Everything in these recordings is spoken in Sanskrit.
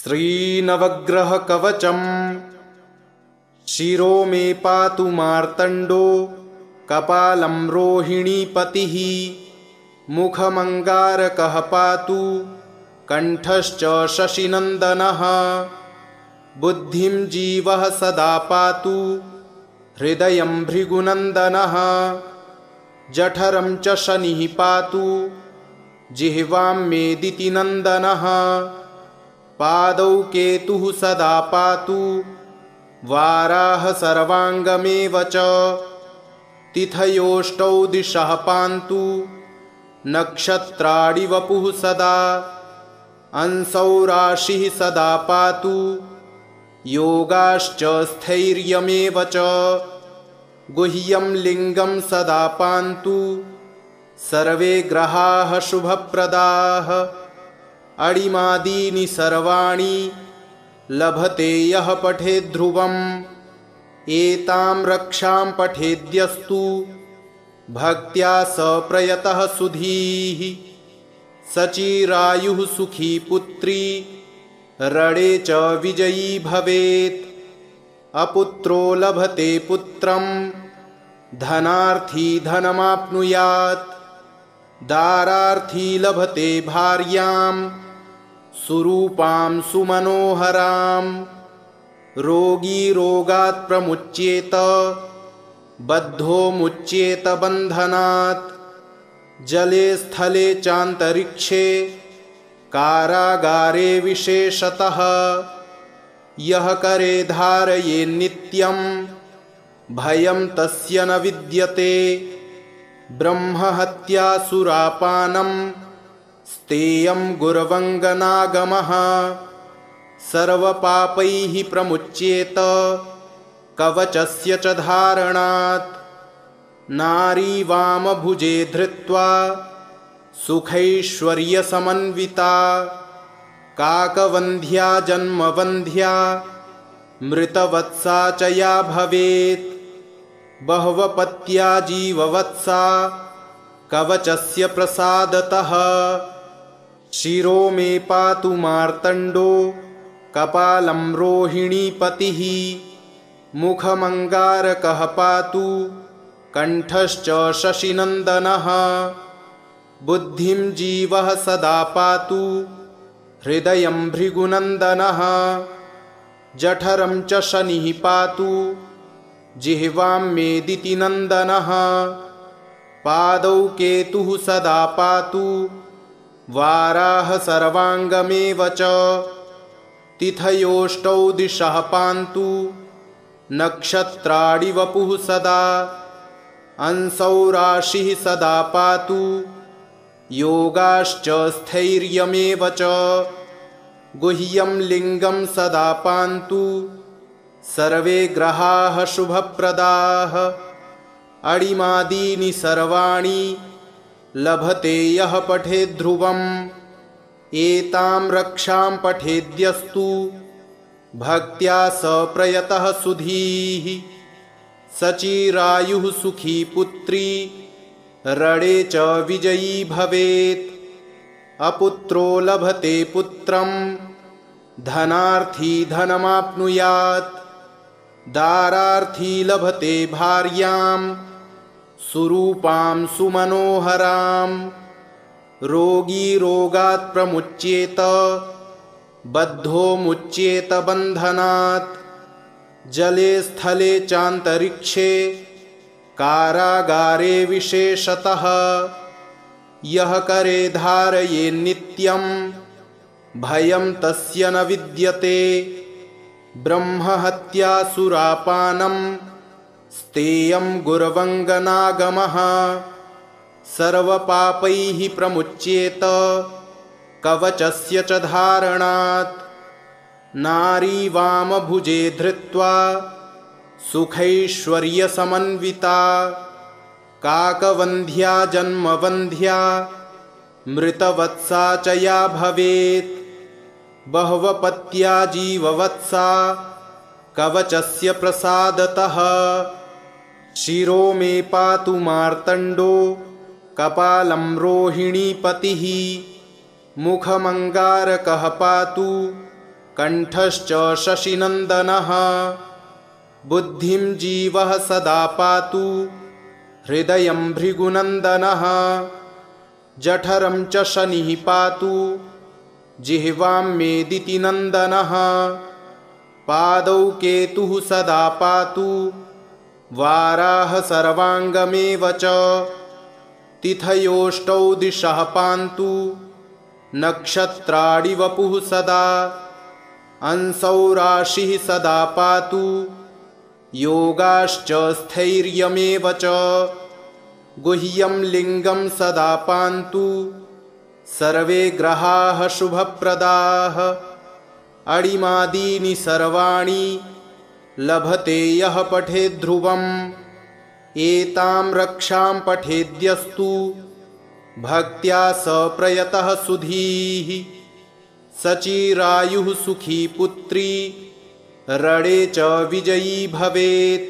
श्रीनवग्रहकवचम् शिरो मे पातु मार्तण्डो कपालं रोहिणीपतिः मुखमङ्गारकः पातु कण्ठश्च शशिनन्दनः बुद्धिं जीवः सदा पातु हृदयं भृगुनन्दनः जठरं च शनिः पातु जिह्वां मेदितिनन्दनः पादौ केतुः सदा पातु वाराः सर्वाङ्गमेव च तिथयोष्टौ दिशः पान्तु नक्षत्राणि वपुः सदा अंसौ राशिः सदा पातु योगाश्च स्थैर्यमेव च गुह्यं लिङ्गं सदा पान्तु सर्वे ग्रहाः शुभप्रदाः अणिमादीनि सर्वाणि लभते यः पठेद् ध्रुवम् एतां रक्षां पठेद्यस्तु भक्त्या स प्रयतः सुधीः सचिरायुः सुखी पुत्री रणे च विजयी भवेत् अपुत्रो लभते पुत्रं धनार्थी धनमाप्नुयात् दारार्थी लभते भार्यां सुरूपां सुमनोहरां रोगी रोगात् प्रमुच्येत बद्धो मुच्येत बन्धनात् जले स्थले चान्तरिक्षे कारागारे विशेषतः यः करे धारये नित्यं भयं तस्य न विद्यते ब्रह्महत्यासुरापानं स्तेयं गुर्वङ्गनागमः सर्वपापैः प्रमुच्येत कवचस्य च धारणात् नारी वामभुजे धृत्वा सुखैश्वर्यसमन्विता काकवन्ध्या जन्मवन्ध्या मृतवत्सा च या भवेत् बह्वपत्या जीववत्सा कवचस्य प्रसादतः शिरो मे पातु मार्तण्डो कपालं रोहिणीपतिः मुखमङ्गारकः पातु कण्ठश्च शशिनन्दनः बुद्धिं जीवः सदा पातु हृदयं भृगुनन्दनः जठरं च शनिः पातु जिह्वां मेदितिनन्दनः पादौ केतुः सदा पातु वाराः सर्वाङ्गमेव च तिथयोष्टौ दिशः पान्तु नक्षत्राणि वपुः सदा अंसौ राशिः सदा पातु योगाश्च स्थैर्यमेव च गुह्यं लिङ्गं सदा पान्तु सर्वे ग्रहाः शुभप्रदाः अणिमादीनि सर्वाणि लभते यः पठेद् ध्रुवम् एतां रक्षां पठेद्यस्तु भक्त्या स प्रयतः सुधीः सचिरायुः सुखी पुत्री रणे च विजयी भवेत् अपुत्रो लभते पुत्रं धनार्थी धनमाप्नुयात् दारार्थी लभते भार्यां सुरूपां सुमनोहरां रोगी रोगात् प्रमुच्येत बद्धो मुच्येत बन्धनात् जले स्थले चान्तरिक्षे कारागारे विशेषतः यः करे धारये नित्यं भयं तस्य न विद्यते ब्रह्महत्यासुरापानं स्तेयं गुर्वङ्गनागमः सर्वपापैः प्रमुच्येत कवचस्य च धारणात् नारी वामभुजे धृत्वा सुखैश्वर्यसमन्विता काकवन्ध्या जन्मवन्ध्या मृतवत्सा च या भवेत् बह्वपत्या जीववत्सा कवचस्य प्रसादतः शिरो मे पातु मार्तण्डो कपालं रोहिणीपतिः मुखमङ्गारकः पातु कण्ठश्च शशिनन्दनः बुद्धिं जीवः सदा पातु हृदयं भृगुनन्दनः जठरं च शनिः पातु जिह्वां मेदितिनन्दनः पादौ केतुः सदा पातु वाराः सर्वाङ्गमेव च तिथयोष्टौ दिशः पान्तु नक्षत्राणि वपुः सदा अंसौ राशिः सदा पातु योगाश्च स्थैर्यमेव च गुह्यं लिङ्गं सदा पान्तु सर्वे ग्रहाः शुभप्रदाः अणिमादीनि सर्वाणि लभते यः पठेद् ध्रुवम् एतां रक्षां पठेद्यस्तु भक्त्या स प्रयतः सुधीः सचिरायुः सुखी पुत्री रणे च विजयी भवेत्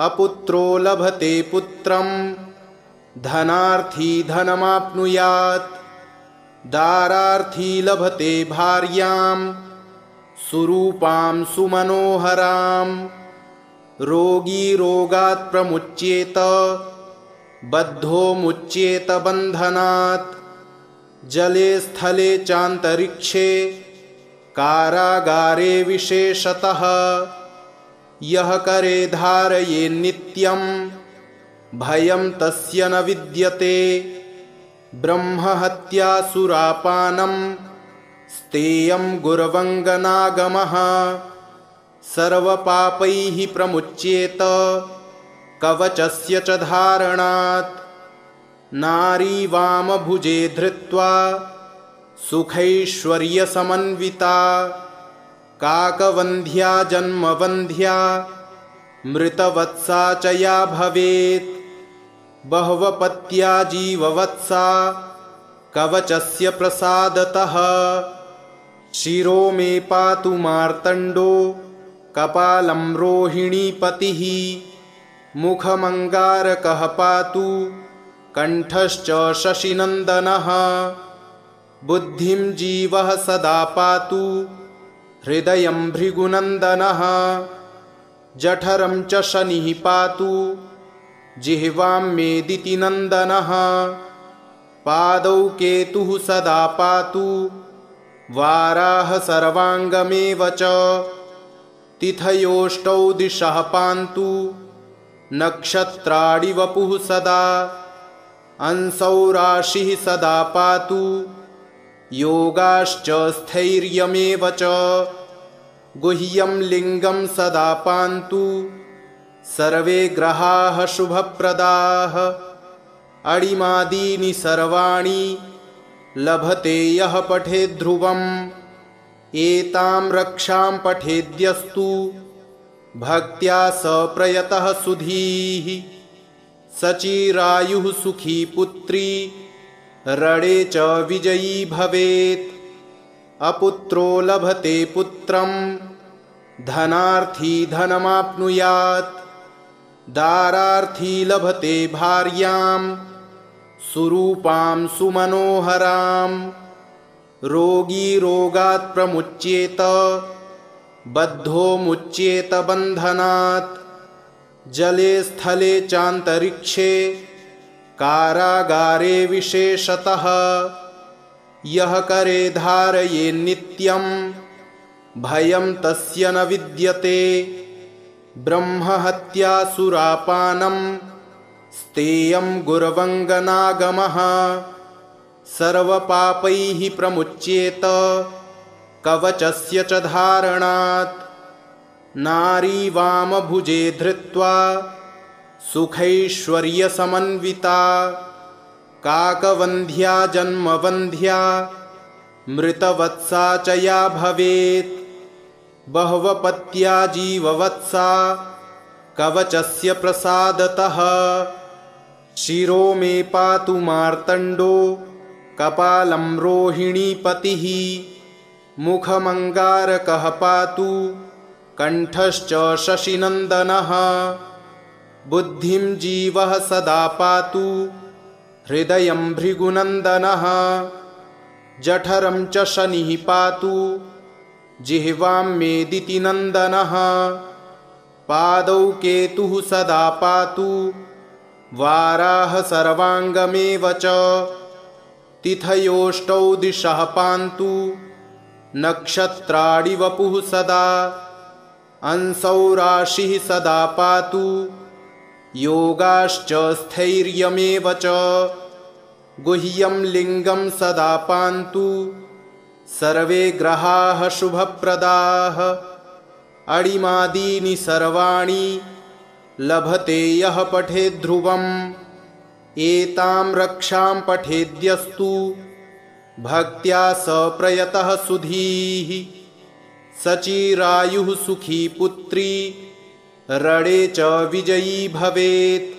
अपुत्रो लभते पुत्रं धनार्थी धनमाप्नुयात् दारार्थी लभते भार्यां सुरूपां सुमनोहरां रोगी रोगात् प्रमुच्येत बद्धो मुच्येत बन्धनात् जले स्थले चान्तरिक्षे कारागारे विशेषतः यः करे धारये नित्यं भयं तस्य न विद्यते ब्रह्महत्या सुरापानं स्तेयं गुर्वङ्गनागमः सर्वपापैः प्रमुच्येत कवचस्य च धारणात् नारी वामभुजे धृत्वा सुखैश्वर्यसमन्विता काकवन्ध्या जन्मवन्ध्या मृतवत्सा च या भवेत् बह्वपत्या जीववत्सा कवचस्य प्रसादतः शिरो मे पातु मार्तण्डो कपालं रोहिणीपतिः मुखमङ्गारकः पातु कण्ठश्च शशिनन्दनः बुद्धिं जीवः सदा पातु हृदयं भृगुनन्दनः जठरं च शनिः पातु जिह्वां मेदितिनन्दनः पादौ केतुः सदा पातु वाराः सर्वाङ्गमेव च तिथयोष्टौ दिशः पान्तु नक्षत्राणि वपुः सदा अंसौ राशिः सदा पातु योगाश्च स्थैर्यमेव च गुह्यं लिङ्गं सदा पान्तु सर्वे ग्रहाः शुभप्रदाः अणिमादीनि सर्वाणि लभते यः पठेद् ध्रुवम् एतां रक्षां पठेद्यस्तु भक्त्या स प्रयतः सुधीः सचिरायुः सुखी पुत्री रणे च विजयी भवेत् अपुत्रो लभते पुत्रं धनार्थी धनमाप्नुयात् दारार्थी लभते भार्यां सुरूपां सुमनोहरां रोगी रोगात् प्रमुच्येत बद्धो मुच्येत बन्धनात् जले स्थले चान्तरिक्षे कारागारे विशेषतः यः करे धारये नित्यं भयं तस्य न विद्यते ब्रह्महत्या सुरापानं स्तेयं गुर्वङ्गनागमः सर्वपापैः प्रमुच्येत कवचस्य च धारणात् नारी वामभुजे धृत्वा सुखैश्वर्यसमन्विता काकवन्ध्या जन्मवन्ध्या मृतवत्सा च या भवेत् बह्वपत्या जीववत्सा कवचस्य प्रसादतः शिरो मे पातु मार्तण्डो कपालं रोहिणीपतिः मुखमङ्गारकः पातु कण्ठश्च शशिनन्दनः बुद्धिं जीवः सदा पातु हृदयं भृगुनन्दनः जठरं च शनिः पातु जिह्वां मेदिति नन्दनः पादौ केतुः सदा पातु वाराः सर्वाङ्गमेव च तिथयोष्टौ दिशः पान्तु नक्षत्राणि वपुः सदा अंसौ राशिः सदा पातु योगाश्च स्थैर्यमेव च गुह्यं लिङ्गं सदा पान्तु सर्वे ग्रहाः शुभप्रदाः अणिमादीनि सर्वाणि लभते यः पठेद् ध्रुवम् एतां रक्षां पठेद्यस्तु भक्त्या स प्रयतः सुधीः सचिरायुः सुखी पुत्री रणे च विजयी भवेत्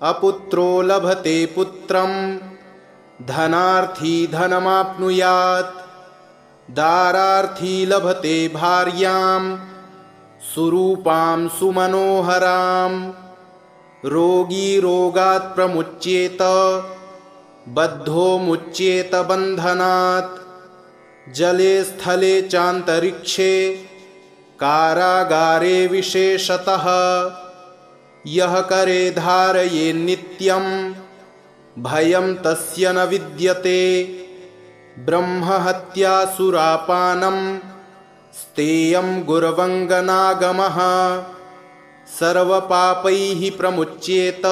अपुत्रो लभते पुत्रं धनार्थी धनमाप्नुयात् दारार्थी लभते भार्यां सुरूपां सुमनोहरां रोगी रोगात् प्रमुच्येत बद्धो मुच्येत बन्धनात् जले स्थले चान्तरिक्षे कारागारे विशेषतः यः करे धारये नित्यं भयं तस्य न विद्यते ब्रह्महत्यासुरापानं स्तेयं गुर्वङ्गनागमः सर्वपापैः प्रमुच्येत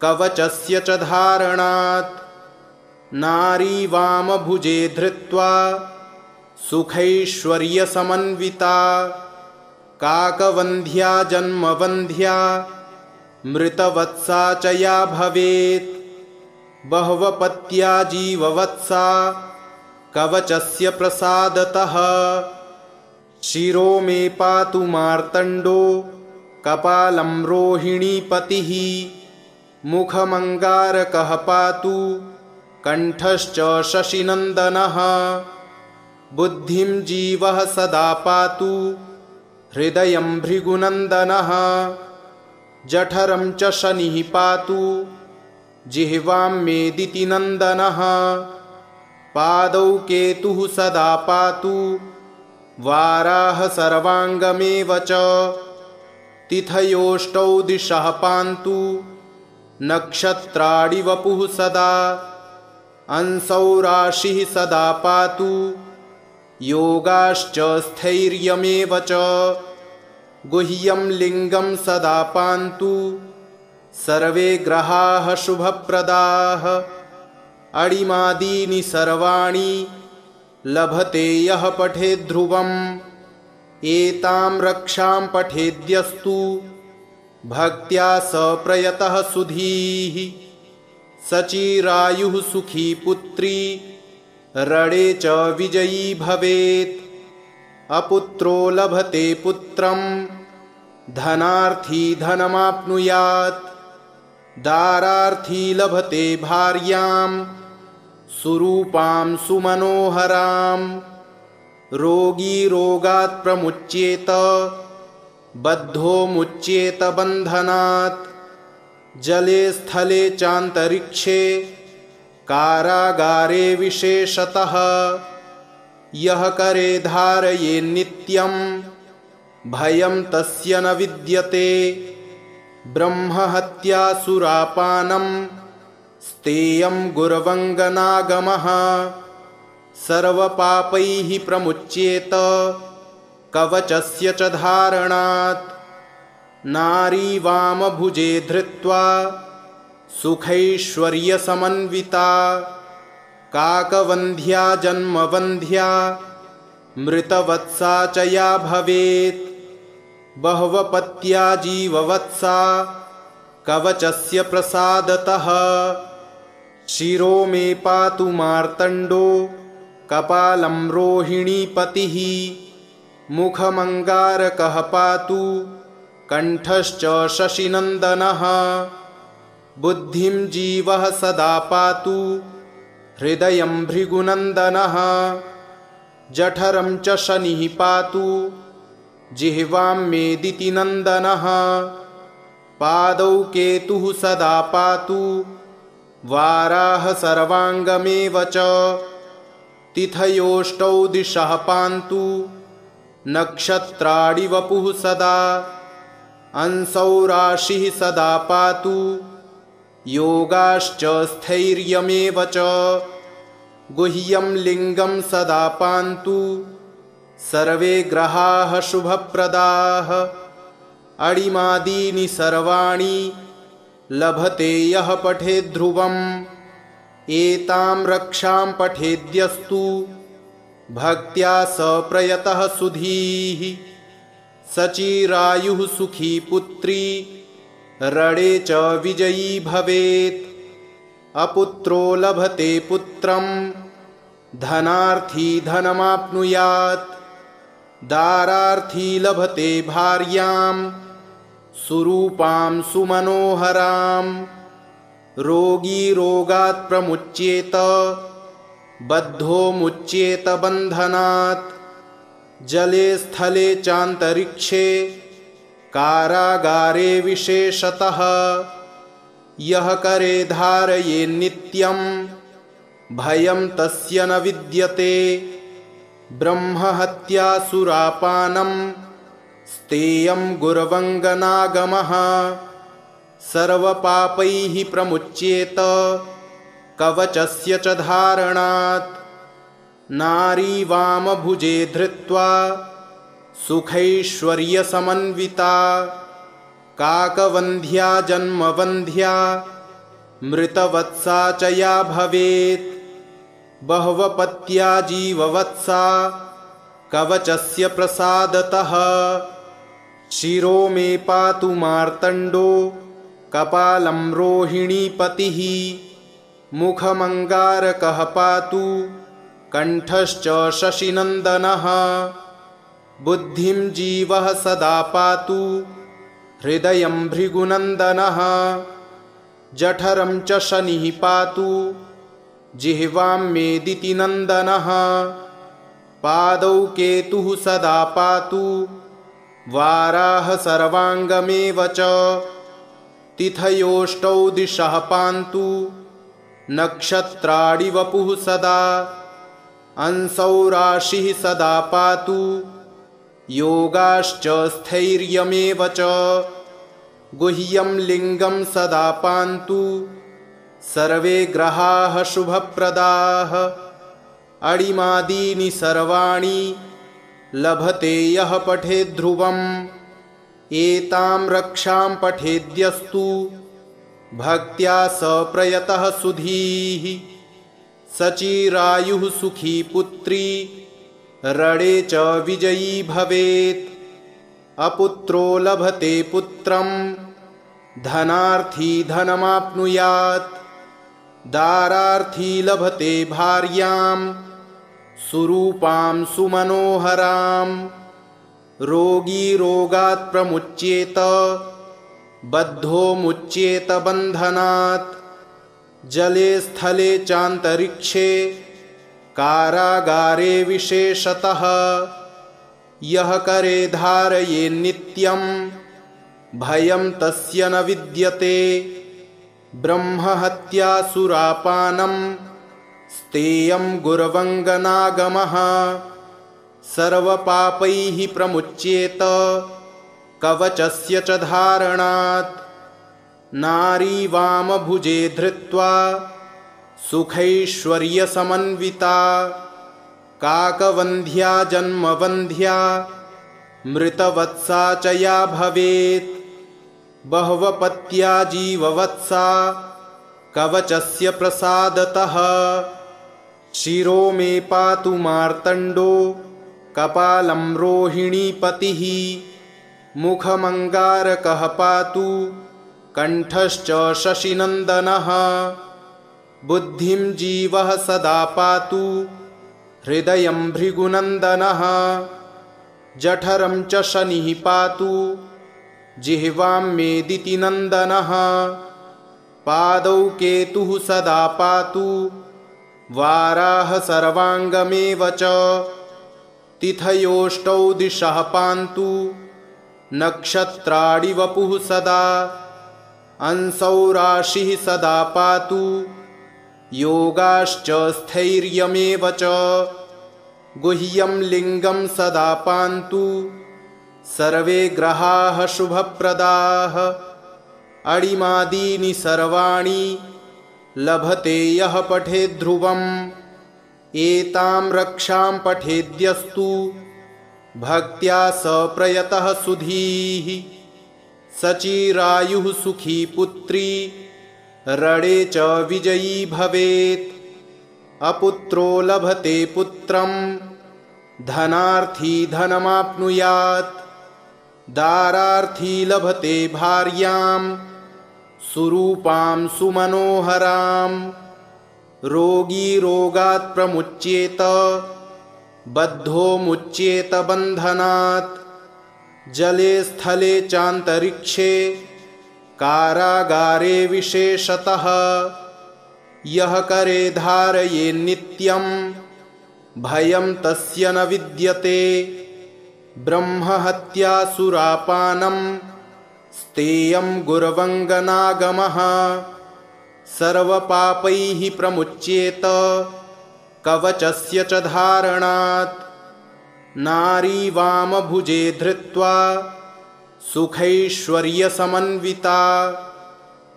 कवचस्य च धारणात् नारी वामभुजे धृत्वा सुखैश्वर्यसमन्विता काकवन्ध्या जन्मवन्ध्या मृतवत्सा च या भवेत् बह्वपत्या जीववत्सा कवचस्य प्रसादतः शिरो मे पातु मार्तण्डो कपालं रोहिणीपतिः मुखमङ्गारकः पातु कण्ठश्च शशिनन्दनः बुद्धिं जीवः सदा पातु हृदयं भृगुनन्दनः जठरं च शनिः पातु जिह्वां मेदिति नन्दनः पादौ केतुः सदा पातु वाराः सर्वाङ्गमेव च तिथयोष्टौ दिशः पान्तु नक्षत्राणि वपुः सदा अंसौ राशिः सदा पातु योगाश्च स्थैर्यमेव च गुह्यं लिङ्गं सदा पान्तु सर्वे ग्रहाः शुभप्रदाः अणिमादीनि सर्वाणि लभते यः पठेद् ध्रुवम् एतां रक्षां पठेद्यस्तु भक्त्या स प्रयतः सुधीः सचिरायुः सुखी पुत्री रणे च विजयी भवेत् अपुत्रो लभते पुत्रं धनार्थी धनमाप्नुयात् दारार्थी लभते भार्यां सुरूपां सुमनोहरां रोगी रोगात् प्रमुच्येत बद्धो मुच्येत बन्धनात् जले स्थले चान्तरिक्षे कारागारे विशेषतः यः करे धारये नित्यं भयं तस्य न विद्यते ब्रह्महत्यासुरापानं स्तेयं गुर्वङ्गनागमः सर्वपापैः प्रमुच्येत कवचस्य च धारणात् नारी वामभुजे धृत्वा सुखैश्वर्यसमन्विता काकवन्ध्या जन्मवन्ध्या मृतवत्सा च या भवेत् बह्वपत्या जीववत्सा कवचस्य प्रसादतः शिरो मे पातु मार्तण्डो कपालं रोहिणीपतिः मुखमङ्गारकः पातु कण्ठश्च शशिनन्दनः बुद्धिं जीवः सदा पातु हृदयं भृगुनन्दनः जठरं च शनिः पातु जिह्वां मेदिति नन्दनः पादौ केतुः सदा पातु वाराः सर्वाङ्गमेव च तिथयोष्टौ दिशः पान्तु नक्षत्राणि वपुः सदा अंसौ राशिः सदा पातु योगाश्च स्थैर्यमेव च गुह्यं लिङ्गं सदा पान्तु सर्वे ग्रहाः शुभप्रदाः अणिमादीनि सर्वाणि लभते यः पठेद् ध्रुवम् एतां रक्षां पठेद्यस्तु भक्त्या स प्रयतः सुधीः सचिरायुः सुखी पुत्री रणे च विजयी भवेत् अपुत्रो लभते पुत्रं धनार्थी धनमाप्नुयात् दारार्थी लभते भार्यां सुरूपां सुमनोहरां रोगी रोगात् प्रमुच्येत बद्धो मुच्येत बन्धनात् जले स्थले चान्तरिक्षे कारागारे विशेषतः यः करे धारये नित्यं भयं तस्य न विद्यते ब्रह्महत्या सुरापानं स्तेयं गुर्वङ्गनागमः सर्वपापैः प्रमुच्येत कवचस्य च धारणात् नारी वामभुजे धृत्वा सुखैश्वर्यसमन्विता काकवन्ध्या जन्मवन्ध्या मृतवत्सा च या भवेत् बह्वपत्या जीववत्सा कवचस्य प्रसादतः शिरो मे पातु मार्तण्डो कपालं रोहिणीपतिः मुखमङ्गारकः पातु कण्ठश्च शशिनन्दनः बुद्धिं जीवः सदा पातु हृदयं भृगुनन्दनः जठरं च शनिः पातु जिह्वां मेदितिनन्दनः पादौ केतुः सदा पातु वाराः सर्वाङ्गमेव च तिथयोष्टौ दिशः पान्तु नक्षत्राणि वपुः सदा अंसौ राशिः सदा पातु योगाश्च स्थैर्यमेव च गुह्यं लिङ्गं सदा पान्तु सर्वे ग्रहाः शुभप्रदाः अणिमादीनि सर्वाणि लभते यः पठेद् ध्रुवम् एतां रक्षां पठेद्यस्तु भक्त्या स प्रयतः सुधीः सचिरायुः सुखी पुत्री रणे च विजयी भवेत् अपुत्रो लभते पुत्रं धनार्थी धनमाप्नुयात् दारार्थी लभते भार्यां सुरूपां सुमनोहरां रोगी रोगात् प्रमुच्येत बद्धो मुच्येत बन्धनात् जले स्थले चान्तरिक्षे कारागारे विशेषतः यः करे धारये नित्यं भयं तस्य न विद्यते ब्रह्महत्या सुरापानं स्तेयं गुर्वङ्गनागमः सर्वपापैः प्रमुच्येत कवचस्य च धारणात् नारी वामभुजे धृत्वा सुखैश्वर्यसमन्विता काकवन्ध्या जन्मवन्ध्या मृतवत्सा च या भवेत् बह्वपत्या जीववत्सा कवचस्य प्रसादतः शिरो मे पातु मार्तण्डो कपालं रोहिणीपतिः मुखमङ्गारकः पातु कण्ठश्च शशिनन्दनः बुद्धिं जीवः सदा पातु हृदयं भृगुनन्दनः जठरं च शनिः पातु जिह्वां मेदितिनन्दनः पादौ केतुः सदा पातु वाराः सर्वाङ्गमेव च तिथयोष्टौ दिशः पान्तु नक्षत्राणि वपुः सदा अंसौ राशिः सदा पातु योगाश्च स्थैर्यमेव च गुह्यं लिङ्गं सदा पान्तु सर्वे ग्रहाः शुभप्रदाः अणिमादीनि सर्वाणि लभते यः पठेद् ध्रुवम् एतां रक्षां पठेद्यस्तु भक्त्या स प्रयतः सुधीः सचिरायुः सुखी पुत्री रणे च विजयी भवेत् अपुत्रो लभते पुत्रं धनार्थी धनमाप्नुयात् दारार्थी लभते भार्यां सुरूपां सुमनोहरां रोगी रोगात् प्रमुच्येत बद्धो मुच्येत बन्धनात् जले स्थले चान्तरिक्षे कारागारे विशेषतः यः करे धारये नित्यं भयं तस्य न विद्यते ब्रह्महत्या सुरापानं स्तेयं गुर्वङ्गनागमः सर्वपापैः प्रमुच्येत कवचस्य च धारणात् नारी वामभुजे धृत्वा सुखैश्वर्यसमन्विता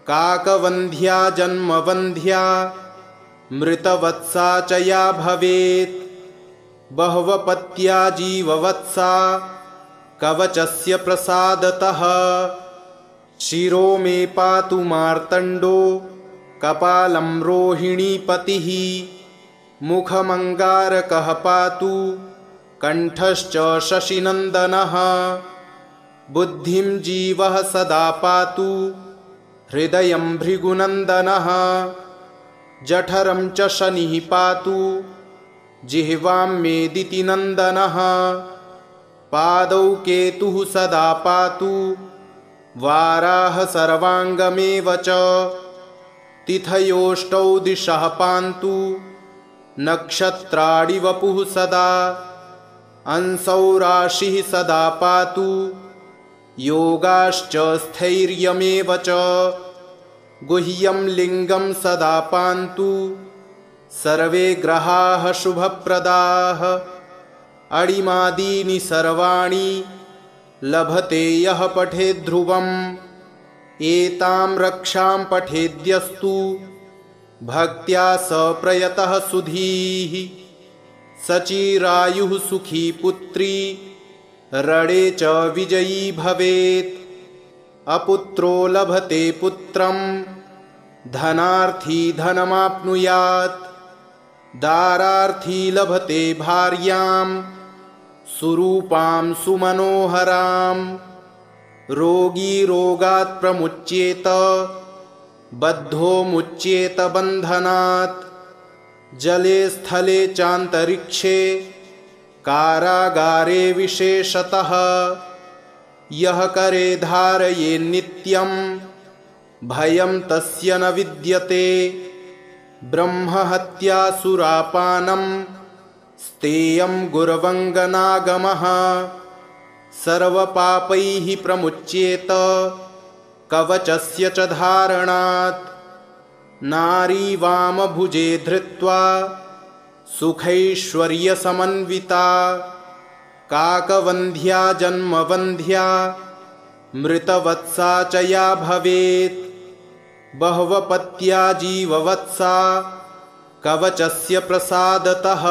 काकवन्ध्या जन्मवन्ध्या मृतवत्सा च या भवेत् बह्वपत्या जीववत्सा कवचस्य प्रसादतः शिरो मे पातु मार्तण्डो कपालं रोहिणीपतिः मुखमङ्गारकः पातु कण्ठश्च शशिनन्दनः बुद्धिं जीवः सदा पातु हृदयं भृगुनन्दनः जठरं च शनिः पातु जिह्वां मेदितिनन्दनः पादौ केतुः सदा पातु वाराः सर्वाङ्गमेव च तिथयोष्टौ दिशः पान्तु नक्षत्राणि वपुः सदा अंसौ राशिः सदा पातु योगाश्च स्थैर्यमेव च गुह्यं लिङ्गं सदा पान्तु सर्वे ग्रहाः शुभप्रदाः अणिमादीनि सर्वाणि लभते यः पठेद् ध्रुवम् एतां रक्षां पठेद्यस्तु भक्त्या स प्रयतः सुधीः सचिरायुः सुखी पुत्री रणे च विजयी भवेत् अपुत्रो लभते पुत्रं धनार्थी धनमाप्नुयात् दारार्थी लभते भार्यां सुरूपां सुमनोहरां रोगी रोगात् प्रमुच्येत बद्धो मुच्येत बन्धनात् जले स्थले चान्तरिक्षे कारागारे विशेषतः यः करे धारये नित्यं भयं तस्य न विद्यते ब्रह्महत्या सुरापानं स्तेयं गुर्वङ्गनागमः सर्वपापैः प्रमुच्येत कवचस्य च धारणात् नारी वामभुजे धृत्वा सुखैश्वर्यसमन्विता काकवन्ध्या जन्मवन्ध्या मृतवत्सा च या भवेत् बह्वपत्या जीववत्सा कवचस्य प्रसादतः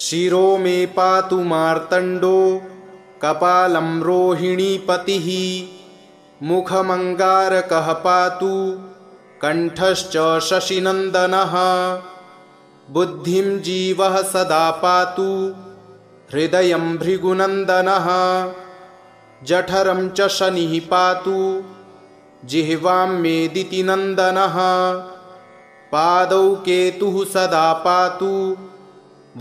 शिरो मे पातु मार्तण्डो कपालं रोहिणीपतिः मुखमङ्गारकः पातु कण्ठश्च शशिनन्दनः बुद्धिं जीवः सदा पातु हृदयं भृगुनन्दनः जठरं च शनिः पातु जिह्वां मेदितिनन्दनः पादौ केतुः सदा पातु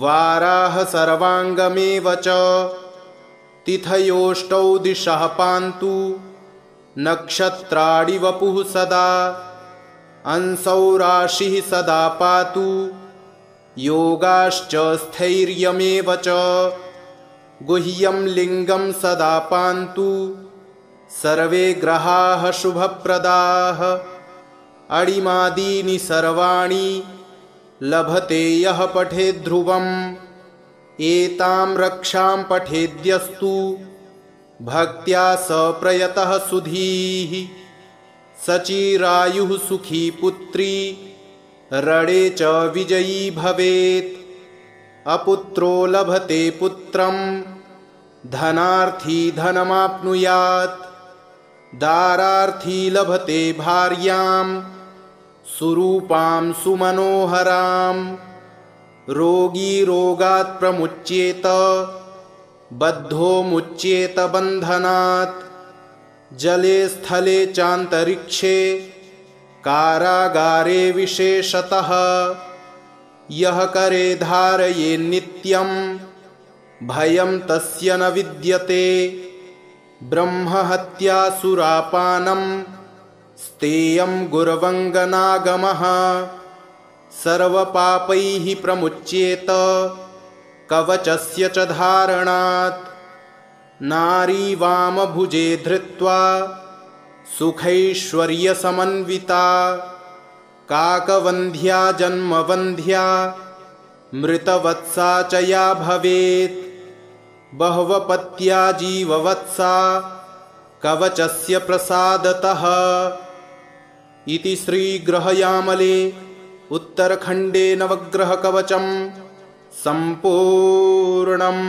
वाराः सर्वाङ्गमेव च तिथयोष्टौ दिशः पान्तु नक्षत्राणि वपुः सदा अंसौ राशिः सदा पातु योगाश्च स्थैर्यमेव च गुह्यं लिङ्गं सदा पान्तु सर्वे ग्रहाः शुभप्रदाः अणिमादीनि सर्वाणि लभते यः पठेद् ध्रुवम् एतां रक्षां पठेद्यस्तु भक्त्या स प्रयतः सुधीः सचिरायुः सुखी पुत्री रणे च विजयी भवेत् अपुत्रो लभते पुत्रं धनार्थी धनमाप्नुयात् दारार्थी लभते भार्यां सुरूपां सुमनोहरां रोगी रोगात् प्रमुच्येत बद्धो मुच्येत बन्धनात् जले स्थले चान्तरिक्षे कारागारे विशेषतः यः करे धारये नित्यं भयं तस्य न विद्यते ब्रह्महत्यासुरापानं स्तेयं गुर्वङ्गनागमः सर्वपापैः प्रमुच्येत कवचस्य च धारणात् नारी वामभुजे धृत्वा सुखैश्वर्यसमन्विता काकवन्ध्या जन्मवन्ध्या मृतवत्सा च या भवेत् बह्वपत्या जीववत्सा कवचस्य प्रसादतः इति श्रीगृहयामले उत्तरखण्डे नवग्रहकवचं सम्पूर्णम्।